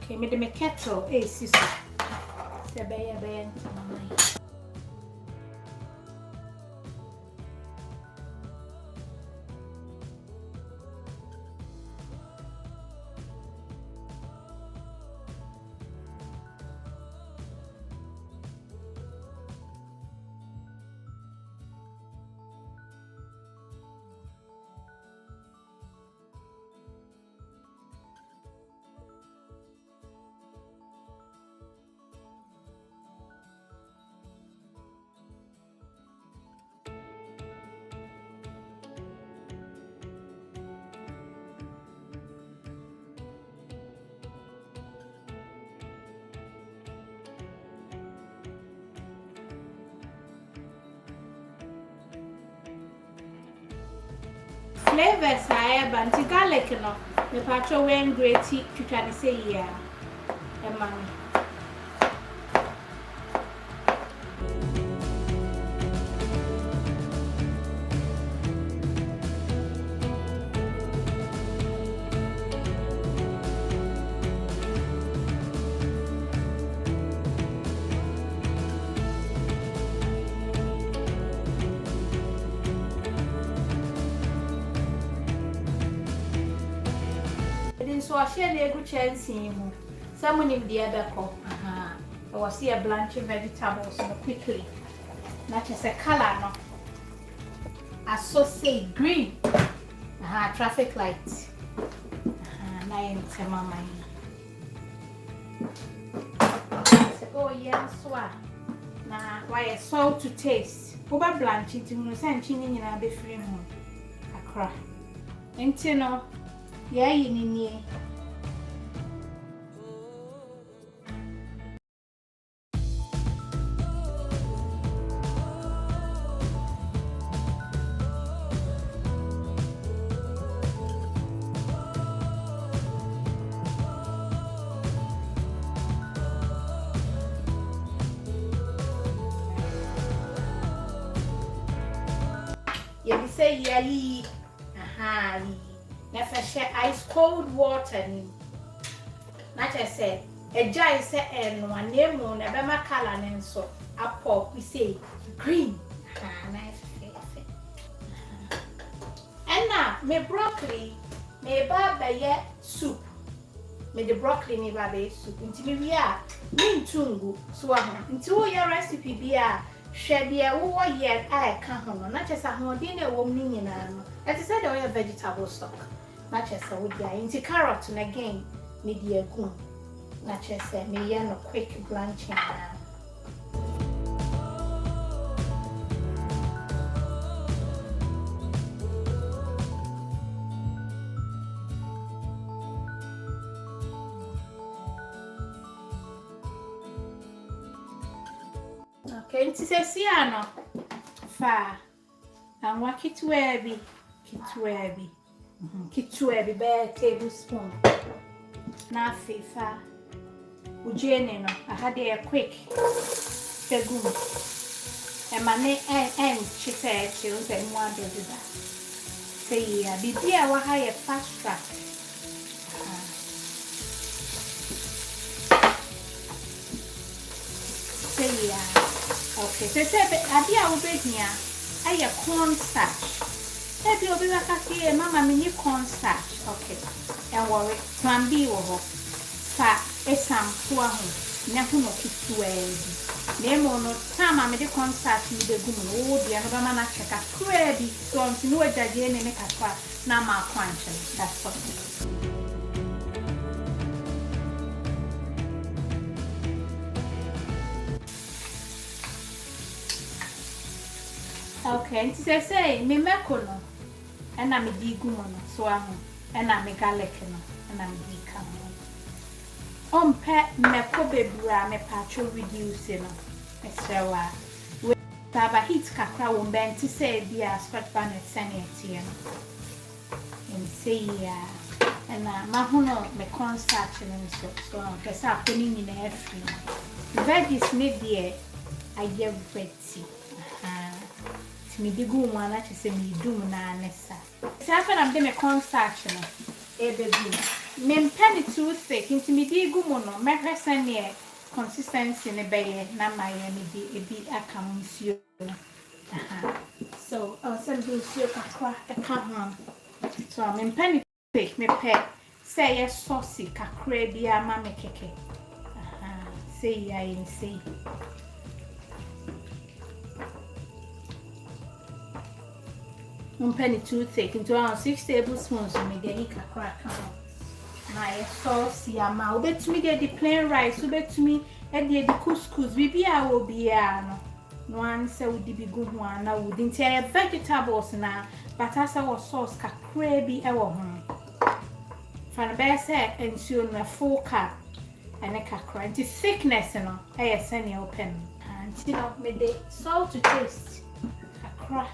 Okay, me de me kettle Ejisu. Se be flavors I banti garlic no. Me patcho when great tea to try to say yeah. Mommy. So I share the good chance in someone in the other cup. I was here blanching vegetables quickly. Not just a color, no. I saw say green. Traffic lights. Nine mama. Oh yeah, so now why salt to taste. Over blanching to send chini in a be free home. Accra. Ain't no. Yeah, you need. You say yali, never share ice cold water. Not I said, a giant set and one name on a MAKOLA and so up we say green. Nice. And now, me broccoli, me baba yet soup. Me the broccoli me baba soup. Until we are mean tungu, swam. Until your recipe be a Shadia, who yet I can't on, not just a hodina woman in an. As I said, all your vegetable stock, not just a wood guy, into carrot and again, media goon. Not just a me no quick blanching now. Okay, it's a siano. Fa. And what kitwebi. Kitwebi, bear tablespoon. Na fa. Ujene no. I had a quick. Tegum. And my name and she said she was a one do that. Say yeah, be dear what higher fast track. Say yeah. Okay, so I will be here. I have cornstarch. If you will be back here, Mamma, mini cornstarch. Okay, and worry, plan B or fat, a sam, poor home, nothing of it to wear. Name or no time, I made a cornstarch with the woman. Oh, dear, no man, I check a crabby, so I'm to know a judge and make a quack. Now, my quantum. That's something. Okay, so I say, me MAKOLA, and I'm a digumono, so and I'm a garlic, and I'm a pet Mekobe bra, me patcho reducing, Mr. With Taba heat cacra won't bend to say, be a scratch banner sanity, and say, and Mahono, me cornstarch and so on, because I'm putting in everything. Veggies made dear, I get ready. Me di gu mo na chese me dum na nesa. Se afa na me cornstarch no e be gu. me penny too thick into me di gumono me hwese ne consistency ne beye na my me ebi aka nsuo. So send do nsuo kakra come on. So me penny thick me pe say yes saucy kakra bia ma me keke. Say ya in say. Penny too thick into around 6 tablespoons of me get kakra come. My sauce yama obet me get the plain rice obet me and the couscous bibi a will be no one say would be good one I wouldn't say vegetables na but as our sauce kakra bi e wo ho fan best and soon a full cup and a kakra and thickness no e send open and you know me the salt to taste kakra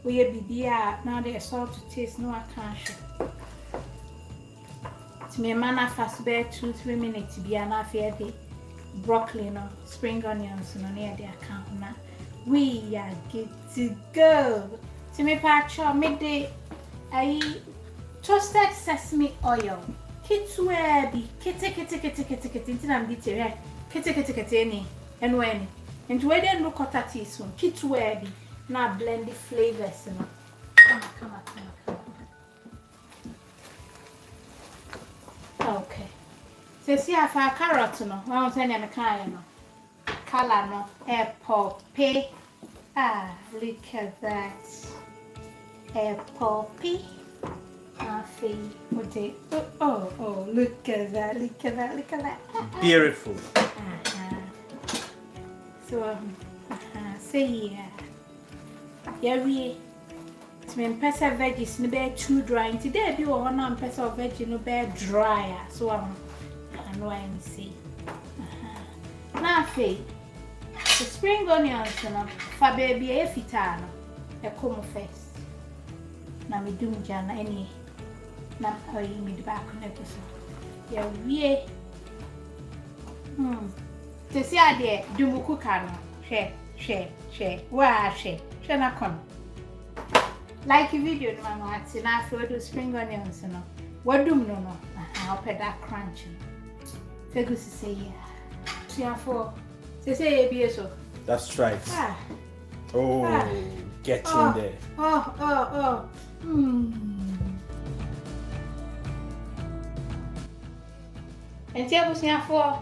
we bibi a now the salt to taste no I can't show. Me mana fast bear 2-3 minutes be an affair the broccoli no spring onions no near the account na we are good to go. To me pacho midday I toasted sesame oil kitwe bi kete into am bitere kete ni and when and we then look at that teaspoon kitwe bi na blend the flavors no come. Okay. So see if I carrot no, I want any kind no. Color no, apple pea. Look at that. Apple pea. Oh, look at that. Beautiful. So say yeah. Yeah, me pesa veggies no be too dry today be one am pesa veggie no be dry so I know I see na fe the spring onions no fa baby e fita no e come first na me dum jana any na oyi me di back na go so ya wie te si ade dum kuka no hwe wa hwe na kon. Like a video no mama ati na afro do spring onions no wadum no I'll put that crunch fegu say yeah tia for say e bi so that's right. Get in there. And tia bu sia for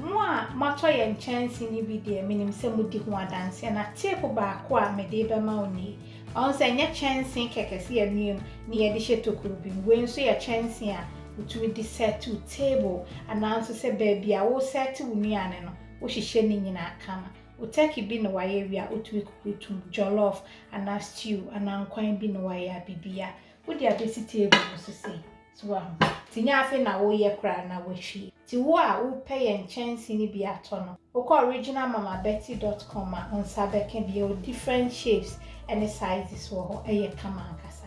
Moi, macho yen chance ni bi de minim se mudi ho adanse na tape ba ko a me de be ma oni on se nya chance kekese anuem ni ye de hyetokuru bi we nso ye chance a utumi di set to table ananso se baby a wo set unuane no wo hihye ni nyina kama wo take bi no waye wi a utumi kukutum jollof ana stew ana nkwan bi no waye abibia wo di abesi table so say so tinya afi na wo ye kra na wo hwi ti wo a wo pay en chance ni bi ato no wo ko originalmamabetty.com on sabeke bi o different shapes and sizes wo ho eye kama nkasa